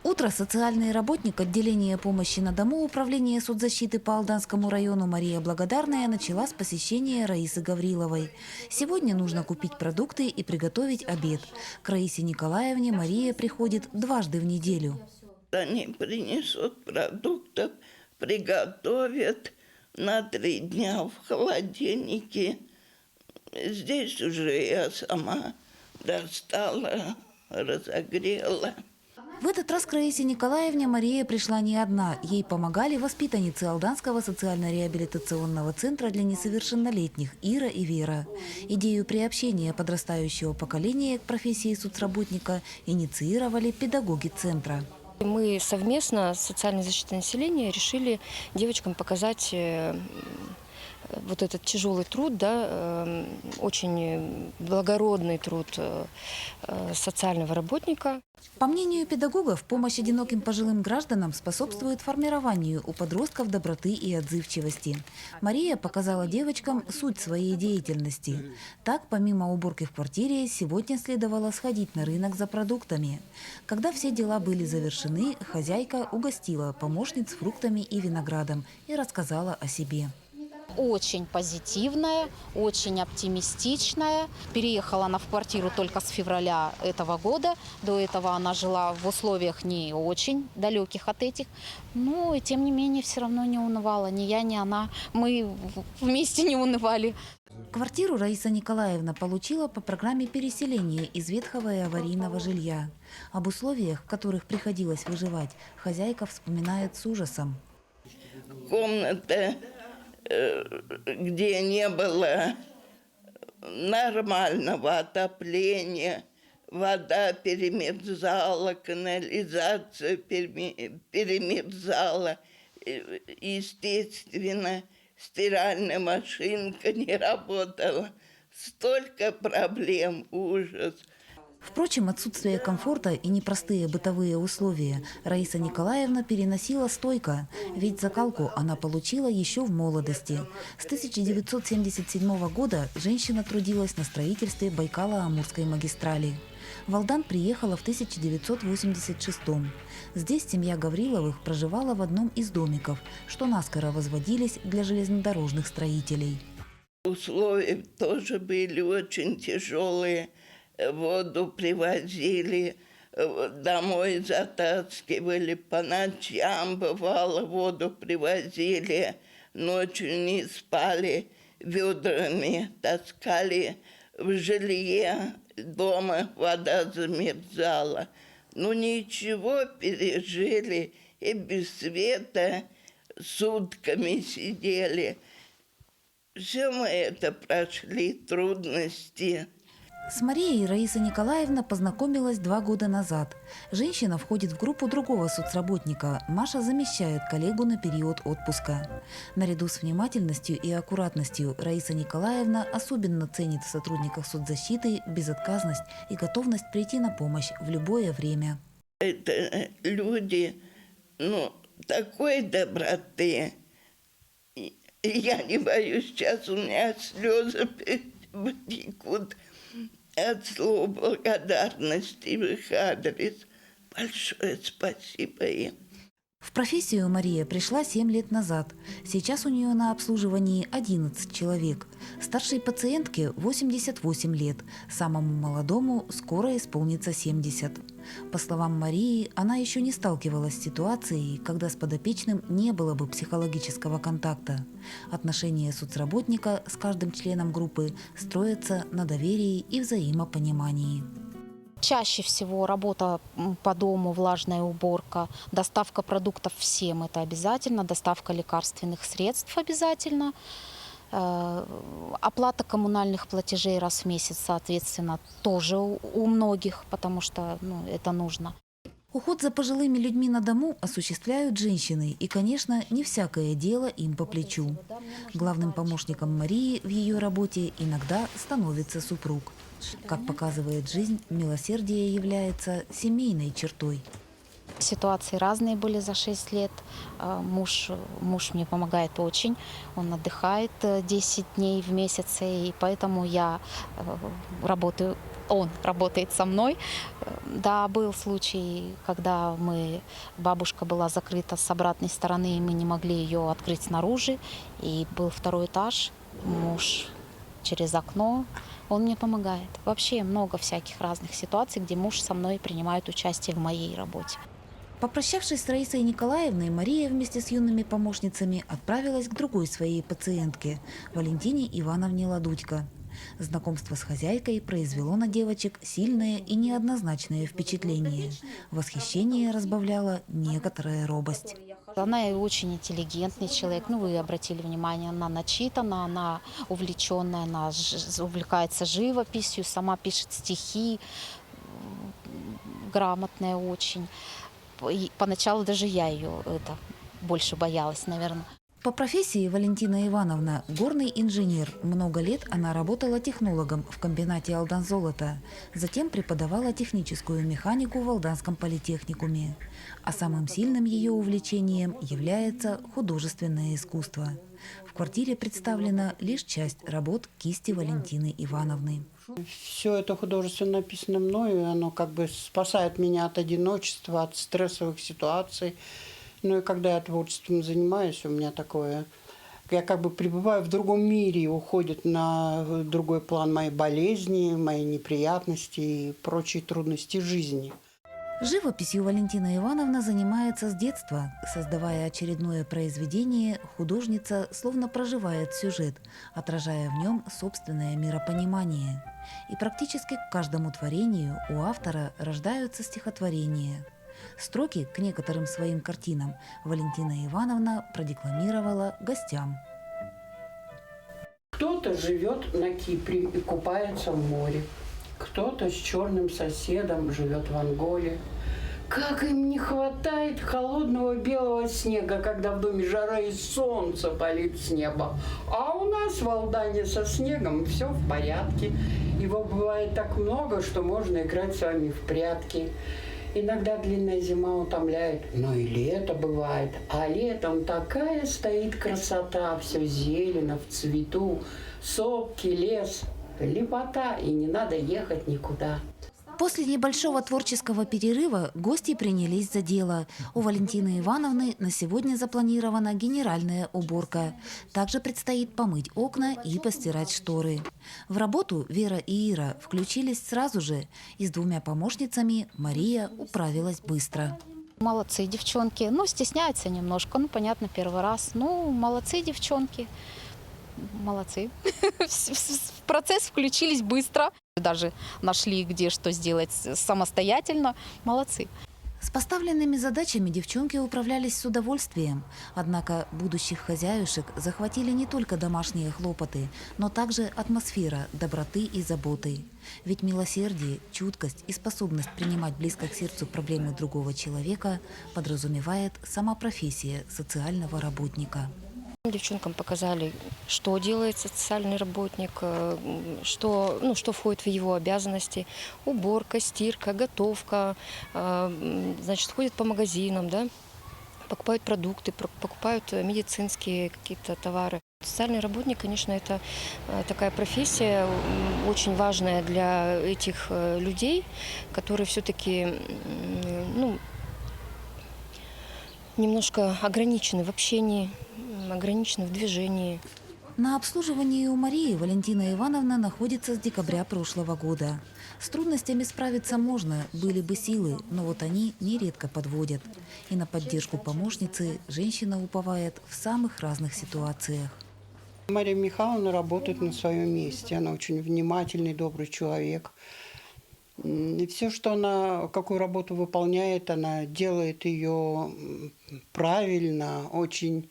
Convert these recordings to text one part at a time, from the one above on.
Утро социальный работник отделения помощи на дому Управления соцзащиты по Алданскому району Мария Благодарная начала с посещения Раисы Гавриловой. Сегодня нужно купить продукты и приготовить обед. К Раисе Николаевне Мария приходит дважды в неделю. Они принесут продуктов, приготовят на 3 дня в холодильнике. Здесь уже я сама достала, разогрела. В этот раз к Раисе Николаевне Мария пришла не одна. Ей помогали воспитанницы Алданского социально-реабилитационного центра для несовершеннолетних Ира и Вера. Идею приобщения подрастающего поколения к профессии соцработника инициировали педагоги центра. Мы совместно с социальной защитой населения решили девочкам показать вот этот тяжелый труд, да, очень благородный труд социального работника. По мнению педагогов, помощь одиноким пожилым гражданам способствует формированию у подростков доброты и отзывчивости. Мария показала девочкам суть своей деятельности. Так, помимо уборки в квартире, сегодня следовало сходить на рынок за продуктами. Когда все дела были завершены, хозяйка угостила помощниц фруктами и виноградом и рассказала о себе. Очень позитивная, очень оптимистичная. Переехала она в квартиру только с февраля этого года. До этого она жила в условиях не очень далеких от этих. Но, тем не менее, все равно не унывала. Ни я, ни она. Мы вместе не унывали. Квартиру Раиса Николаевна получила по программе переселения из ветхого и аварийного жилья. Об условиях, в которых приходилось выживать, хозяйка вспоминает с ужасом. Комната, где не было нормального отопления, вода перемерзала, канализация перемерзала, естественно, стиральная машинка не работала. Столько проблем, ужас. Впрочем, отсутствие комфорта и непростые бытовые условия Раиса Николаевна переносила стойко, ведь закалку она получила еще в молодости. С 1977 года женщина трудилась на строительстве Байкало-Амурской магистрали. В Алдан приехала в 1986. Здесь семья Гавриловых проживала в одном из домиков, что наскоро возводились для железнодорожных строителей. Условия тоже были очень тяжелые. Воду привозили, домой затаскивали, по ночам бывало, воду привозили, ночью не спали, ведрами таскали в жилье, дома вода замерзала. Ну ничего, пережили, и без света сутками сидели. Все мы это прошли, трудности. С Марией Раиса Николаевна познакомилась 2 года назад. Женщина входит в группу другого соцработника. Маша замещает коллегу на период отпуска. Наряду с внимательностью и аккуратностью Раиса Николаевна особенно ценит в сотрудниках соцзащиты безотказность и готовность прийти на помощь в любое время. Это люди, такой доброты. И я не боюсь, сейчас у меня слезы потекут от слов благодарности в их адрес. Большое спасибо им. В профессию Мария пришла 7 лет назад. Сейчас у нее на обслуживании 11 человек. Старшей пациентке 88 лет, самому молодому скоро исполнится 70. По словам Марии, она еще не сталкивалась с ситуацией, когда с подопечным не было бы психологического контакта. Отношения соцработника с каждым членом группы строятся на доверии и взаимопонимании. Чаще всего работа по дому, влажная уборка, доставка продуктов всем это обязательно, доставка лекарственных средств обязательно, оплата коммунальных платежей раз в месяц, соответственно, тоже у многих, потому что это нужно. Уход за пожилыми людьми на дому осуществляют женщины, и, конечно, не всякое дело им по плечу. Главным помощником Марии в ее работе иногда становится супруг. Как показывает жизнь, милосердие является семейной чертой. Ситуации разные были за 6 лет. Муж мне помогает очень. Он отдыхает 10 дней в месяц, и поэтому я работаю. Он работает со мной. Да, был случай, когда бабушка была закрыта с обратной стороны, и мы не могли ее открыть снаружи. И был 2-й этаж, муж через окно. Он мне помогает. Вообще много всяких разных ситуаций, где муж со мной принимает участие в моей работе. Попрощавшись с Раисой Николаевной, Мария вместе с юными помощницами отправилась к другой своей пациентке – Валентине Ивановне Ладудько. Знакомство с хозяйкой произвело на девочек сильное и неоднозначное впечатление. Восхищение разбавляла некоторая робость. Она очень интеллигентный человек. Вы обратили внимание, она начитана, она увлеченная, она увлекается живописью, сама пишет стихи, грамотная очень. И поначалу даже я ее больше боялась, наверное. По профессии Валентина Ивановна – горный инженер. Много лет она работала технологом в комбинате «Алдан-Золото». Затем преподавала техническую механику в Алданском политехникуме. А самым сильным ее увлечением является художественное искусство. В квартире представлена лишь часть работ кисти Валентины Ивановны. Все это художественно написано мною, и оно как бы спасает меня от одиночества, от стрессовых ситуаций. Ну и когда я творчеством занимаюсь, у меня такое... Я как бы пребываю в другом мире, уходят на другой план мои болезни, мои неприятности и прочие трудности жизни. Живописью Валентина Ивановна занимается с детства. Создавая очередное произведение, художница словно проживает сюжет, отражая в нем собственное миропонимание. И практически к каждому творению у автора рождаются стихотворения. Строки к некоторым своим картинам Валентина Ивановна продекламировала гостям. Кто-то живет на Кипре и купается в море. Кто-то с черным соседом живет в Анголе. Как им не хватает холодного белого снега, когда в доме жара и солнце палит с неба. А у нас в Алдане со снегом все в порядке. Его бывает так много, что можно играть с вами в прятки. Иногда длинная зима утомляет, но и лето бывает. А летом такая стоит красота, все зелено, в цвету, сопки, лес, лепота, и не надо ехать никуда. После небольшого творческого перерыва гости принялись за дело. У Валентины Ивановны на сегодня запланирована генеральная уборка. Также предстоит помыть окна и постирать шторы. В работу Вера и Ира включились сразу же, и с 2 помощницами Мария управилась быстро. Молодцы девчонки. Стесняются немножко. Понятно, первый раз. Молодцы девчонки. Молодцы. В процесс включились быстро. Даже нашли, где что сделать самостоятельно. Молодцы. С поставленными задачами девчонки управлялись с удовольствием. Однако будущих хозяюшек захватили не только домашние хлопоты, но также атмосфера доброты и заботы. Ведь милосердие, чуткость и способность принимать близко к сердцу проблемы другого человека подразумевает сама профессия социального работника. Девчонкам показали, что делает социальный работник, что входит в его обязанности. Уборка, стирка, готовка, ходят по магазинам, покупают продукты, покупают медицинские какие-то товары. Социальный работник, конечно, это такая профессия очень важная для этих людей, которые все-таки немножко ограничены в общении, ограничены в движении. На обслуживании у Марии Валентина Ивановна находится с декабря прошлого года. С трудностями справиться можно, были бы силы, но они нередко подводят. И на поддержку помощницы женщина уповает в самых разных ситуациях. Мария Михайловна работает на своем месте. Она очень внимательный, добрый человек. И все, что она, какую работу выполняет, она делает ее правильно, очень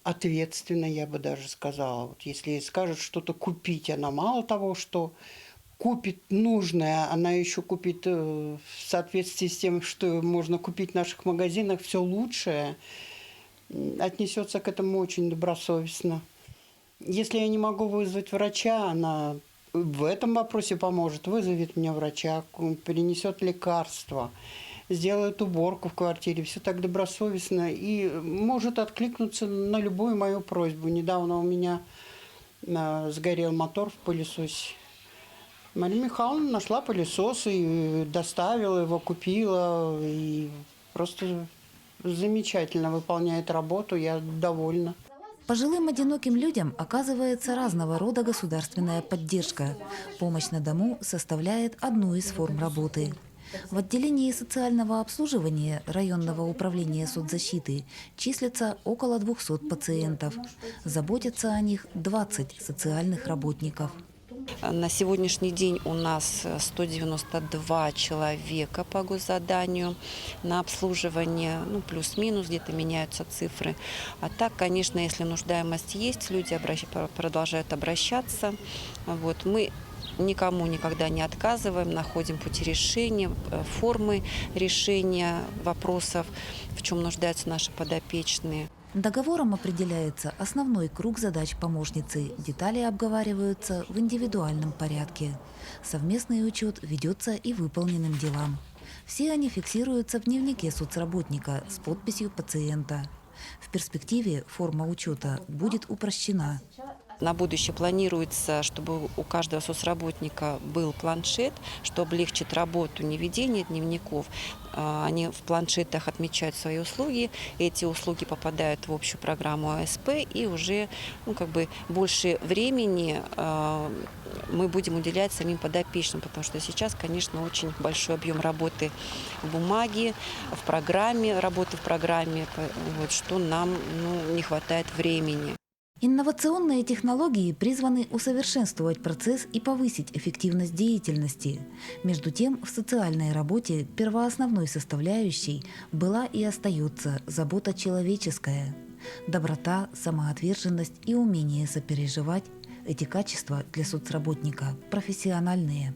ответственно, я бы даже сказала. Если ей скажут что-то купить, она мало того, что купит нужное, она еще купит в соответствии с тем, что можно купить в наших магазинах, все лучшее, отнесется к этому очень добросовестно. Если я не могу вызвать врача, она в этом вопросе поможет, вызовет мне врача, принесет лекарства, сделает уборку в квартире, все так добросовестно и может откликнуться на любую мою просьбу. Недавно у меня сгорел мотор в пылесосе. Мария Михайловна нашла пылесос и доставила его, купила. И просто замечательно выполняет работу, я довольна. Пожилым одиноким людям оказывается разного рода государственная поддержка. Помощь на дому составляет одну из форм работы. В отделении социального обслуживания районного управления соцзащиты числится около 200 пациентов. Заботятся о них 20 социальных работников. На сегодняшний день у нас 192 человека по госзаданию на обслуживание, ну, плюс-минус, где-то меняются цифры. А так, конечно, если нуждаемость есть, люди продолжают обращаться. Вот. Мы никому никогда не отказываем, находим пути решения, формы решения вопросов, в чем нуждаются наши подопечные. Договором определяется основной круг задач помощницы. Детали обговариваются в индивидуальном порядке. Совместный учет ведется и выполненным делам. Все они фиксируются в дневнике соцработника с подписью пациента. В перспективе форма учета будет упрощена. На будущее планируется, чтобы у каждого соцработника был планшет, что облегчит работу, не ведение дневников. Они в планшетах отмечают свои услуги, эти услуги попадают в общую программу АСП, и уже больше времени мы будем уделять самим подопечным, потому что сейчас, конечно, очень большой объем работы в бумаге, в программе, работы в программе, вот, что нам не хватает времени. Инновационные технологии призваны усовершенствовать процесс и повысить эффективность деятельности. Между тем, в социальной работе первоосновной составляющей была и остается забота человеческая. Доброта, самоотверженность и умение сопереживать – эти качества для соцработника профессиональные.